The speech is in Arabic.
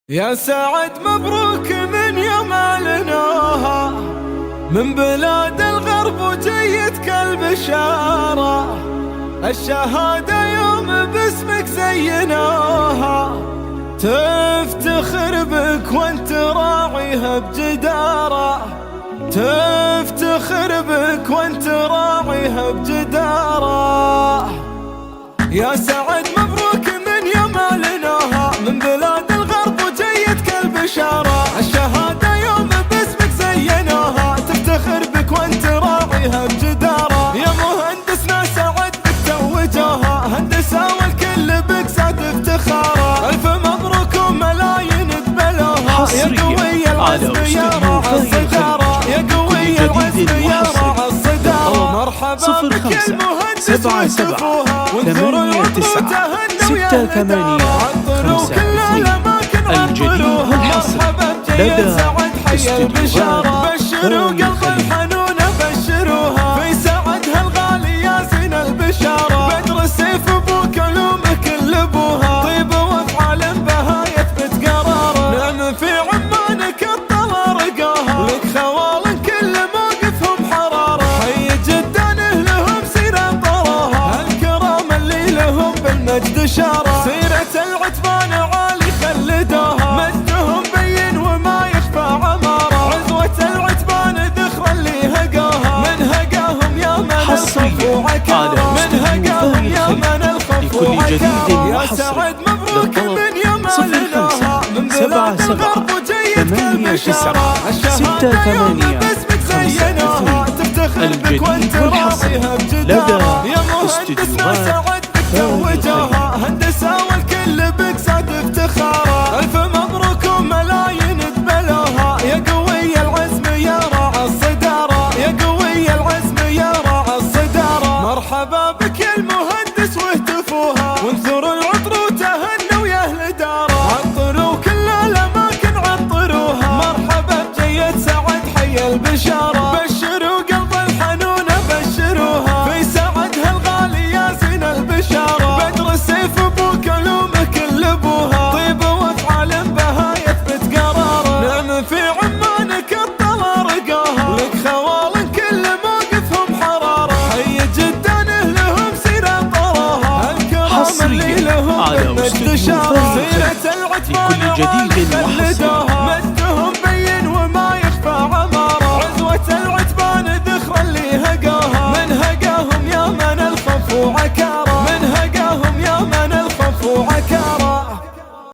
يا سعد مبروك من يوم أعلنوها من بلاد الغرب وجيتك البشارة. الشهادة يوم باسمك زينوها، تفتخر بك وانت راعيها بجدارة، تفتخر بك وانت راعيها بجدارة. يا سعد مبروك من يوم أعلنوها من بلاد الغرب وجيتك البشارة. الشهادة يوم باسمك زينوها، تفتخر بك وانت راعيها بجدارة. يا مهندسنا سعد بك توجوها، هندسة والكل بك زاد افتخاره. ألف مبروك وملايين قبلوها، يا قوي العزم يا راعي الصدارة، يا قوي العزم يا راعي الصدارة. مرحبا بك يا المهندس وانتفوها، وانثر الوطن تهنوا يا عطروا كل الأماكن عطروها. مرحبا بجيل سعد حي البشارة، بشروا قلب الحنونة بشروها. في سعد هالغالي يا زين البشارة، بدر السيف ابوك علومك اللبوها. طيب وافعال بها يثبت قراره، نعم في عمانك الطلا رقاها. لك خوال كل موقفهم حرارة، حي جدا لهم سيرة طراها. الكرام اللي لهم بالمجد شارة، سيرة العتبان عالي خلدوها. مجدهم بين وما يخفى عمارة، عزوة العتبان ذخر اللي هقوها. من هقاهم يا من الخوف وعكارة، من هقاهم يا من الخوف وعكارة. يا سعد مبروك من يوم أعلنوها من بلاد الغرب وجيتك البشارة. الشهادة يوم باسمك زينوها، تفتخر بك وانت راعيها بجدارة. يا مهندسنا سعد بك توجوها،